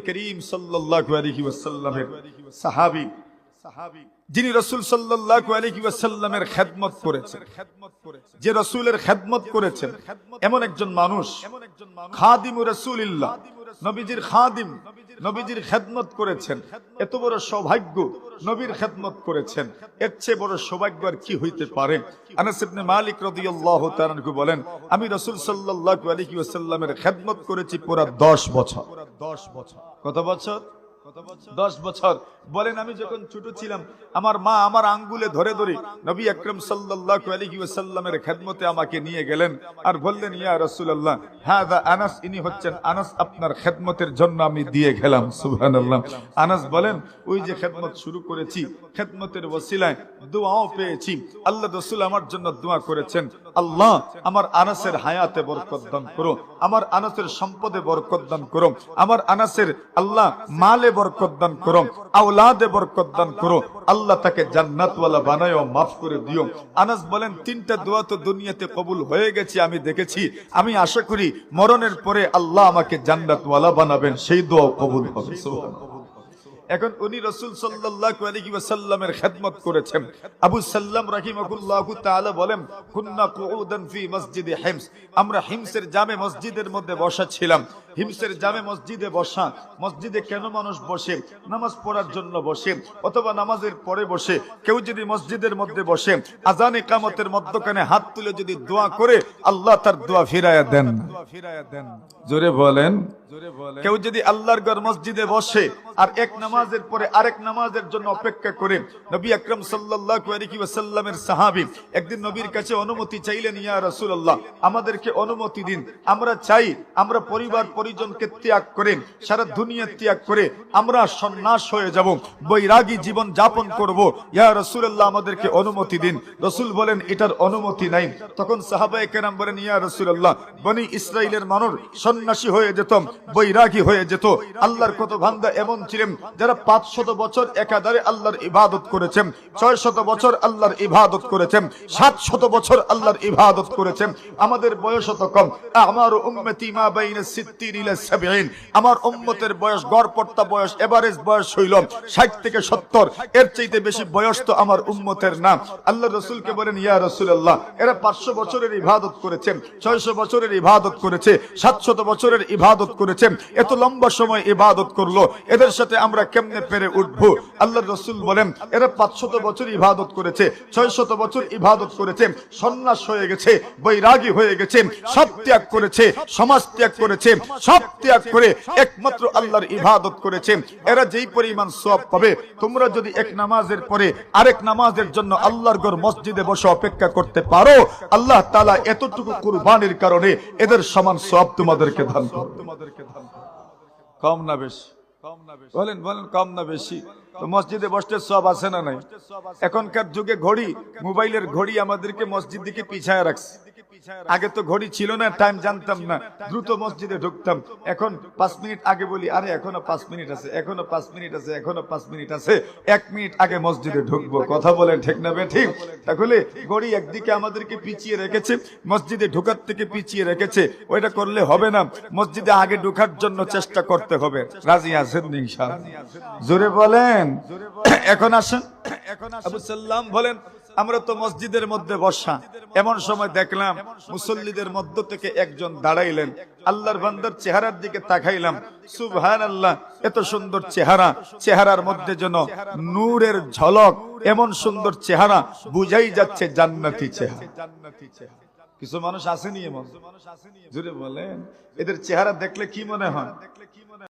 করিম সাল্লাল্লাহু আলাইহি ওয়াসাল্লামের সাহাবী যিনি রাসূল সাল্লাল্লাহু আলাইহি ওয়াসাল্লামের খেদমত করেছেন, যে রাসূলের খেদমত করেছেন এমন একজন মানুষ, খাদিমুর রাসূলিল্লাহ, নবীজির খাদিম, নবীজির খেদমত করেছেন। এত বড় সৌভাগ্য, নবীর খেদমত করেছেন, এর চেয়ে বড় সৌভাগ্য আর কি হইতে পারে? আনাস ইবনে মালিক রাদিয়াল্লাহু তাআলা আনহু বলেন, আমি রাসূল সাল্লাল্লাহু আলাইহি ওয়াসাল্লামের খেদমত করেছি পুরো 10 বছর। কত বছর? 10 বছর। বলেন, আমি যখন ছোট ছিলাম আমার মা আমার আঙ্গুলে ধরে ধরে নবী আকরাম সাল্লাল্লাহু আলাইহি ওয়াসাল্লামের খেদমতে আমাকে নিয়ে গেলেন আর বললেন, ইয়া রাসূলুল্লাহ, হাযা আনাস, ইনি হচ্ছেন আনাস, আপনার খেদমতের জন্য আমি দিয়ে গেলাম। সুবহানাল্লাহ। আনাস বলেন, ওই যে খেদমত শুরু করেছি, খেদমতের ওসিলায় দোয়াও পেয়েছি। আল্লাহ রাসূল আমার জন্য দোয়া করেছেন, আল্লাহ আমার আনাসের হায়াতে বরকত দান করো, আমার আনাসের সম্পদে বরকত দান করো, আমার আনাসের আল্লাহ মালে বরকত দান করো, আওলাদে বরকত দান করো, আল্লাহ তাকে জান্নাতওয়ালা বানায়ও, মাফ করে দিও। আনাস বলেন, 3টা দোয়া তো দুনিয়াতে কবুল হয়ে গেছে, আমি দেখেছি। আমি আশা করি মরণের পরে আল্লাহ আমাকে জান্নাতওয়ালা বানাবেন, সেই দোয়াও কবুল হবে। সুবহানাল্লাহ। এখন উনি রাসূল সাল্লাল্লাহু আলাইহি ওয়াসাল্লামের খেদমত করেছেন। আবু সাল্লাম রাহিমাহুল্লাহু তাআলা বলেন, কুননা কুউদান ফি মসজিদে হিমস, আমরা হিমসের জামে মসজিদের মধ্যে বসা ছিলাম। হিমসের জামে মসজিদে বসা, মসজিদে কেন মানুষ বসে? নামাজ পড়ার জন্য বসে, অথবা নামাজের পরে বসে। কেউ যদি মসজিদের মধ্যে বসে আযান ইকামতের মধ্যখানে হাত তুলে যদি দোয়া করে, আল্লাহ তার দোয়া ফিরায়া দেন। জোরে বলেন। কেউ যদি আল্লাহর ঘর মসজিদে বসে আর এক নামাজের পরে আরেক নামাজের জন্য অপেক্ষা করে, নবী আকরাম সাল্লাল্লাহু আলাইহি ওয়াসাল্লামের সাহাবী একদিন নবীর কাছে অনুমতি চাইলেন, ইয়া রাসূলুল্লাহ, আমাদেরকে অনুমতি দিন, আমরা চাই আমরা পরিবার পরিজনকে ত্যাগ করে, সারা দুনিয়া ত্যাগ করে আমরা সন্ন্যাস হয়ে যাব, বৈরাগী জীবন যাপন করব, ইয়া রাসূলুল্লাহ আমাদেরকে অনুমতি দিন। রাসূল বলেন, এটার অনুমতি নাই। তখন সাহাবায়ে কেরাম বলেন, ইয়া রাসূলুল্লাহ, বনি ইসরাইলের মানুষ সন্ন্যাসী হয়ে যেত, বৈরাগী হয়ে যেত। আল্লাহর কত বান্দা এমন ছিলেন যারা 500 বছর একাধারে আল্লাহর ইবাদত করেছেন, 600 বছর আল্লাহর ইবাদত করেছেন, 700 বছর আল্লাহর ইবাদত করেছেন। আমাদের বয়স তো কম, আমার উম্মতি মা বাইনা 60 ইলা 70, আমার উম্মতের বয়স, গড়পড়তা বয়স, এভারেজ বয়স হইল 60 থেকে 70, এর চাইতে বেশি বয়স তো আমার উম্মতের না। আল্লাহ রাসূলকে বলেন, ইয়া রাসূলুল্লাহ, এরা 500 বছরের ইবাদত করেছেন, 600 বছরের ইবাদত করেছে, 700 বছরের ইবাদত করেছে, এত লম্বা সময় ইবাদত করলো, এদের সাথে আমরা কেমনে পেরে উঠবো? আল্লাহর রাসূল বলেন, এরা 500 বছর ইবাদত করেছে, 600 বছর ইবাদত করেছে, সন্ন্যাস হয়ে গেছে, বৈরাগী হয়ে গেছে, সব ত্যাগ করেছে, সমাজ ত্যাগ করেছে, সব ত্যাগ করে একমাত্র আল্লাহর ইবাদত করেছে। এরা যেই পরিমাণ সওয়াব পাবে, তোমরা যদি এক নামাজের পরে আরেক নামাজের জন্য আল্লাহর ঘর মসজিদে বসে অপেক্ষা করতে পারো, আল্লাহ তাআলা এতটুকু কুরবানির কারণে এদের সমান সওয়াব তোমাদেরকে দান করবে। কম না বেশি? বলেন বলেন, কম না বেশি? তো মসজিদে বসতে সওয়াব আছে না নাই? এখনকার যুগে ঘড়ি, মোবাইলের ঘড়ি আমাদেরকে মসজিদ দিকে পিছায় রাখছে। আগে তো ঘড়ি ছিল না, টাইম জানতাম না, দ্রুত মসজিদে ঢুকতাম। এখন 5 মিনিট আগে বলি, আরে এখনো 5 মিনিট আছে, এখনো 5 মিনিট আছে, এখনো 5 মিনিট আছে, 1 মিনিট আগে মসজিদে ঢুকবো। কথা বলেন ঠিক না ঠিক? তাহলে ঘড়ি একদিকে আমাদেরকে পিছিয়ে রেখেছে, মসজিদে ঢোকার থেকে পিছিয়ে রেখেছে। ওইটা করলে হবে না, মসজিদে আগে ঢোকার জন্য চেষ্টা করতে হবে। রাজি আছেন ইনশাআল্লাহ? জোরে বলেন। এখন আসেন, আবু সাল্লাম বলেন, আমরা তো মসজিদের মধ্যে বসা, এমন সময় দেখলাম মুসল্লিদের মধ্য থেকে একজন দাঁড়াইলেন। আল্লাহর বান্দার চেহারার দিকে তাকাইলাম, সুবহানাল্লাহ, এত সুন্দর চেহারা, চেহারার মধ্যে যেন নূরের ঝলক, এমন সুন্দর চেহারা, বুঝাই যাচ্ছে জান্নাতি চেহারা। কিছু মানুষ আসেনি এমন? জোরে বলেন, এদের চেহারা দেখলে কি মনে হয়?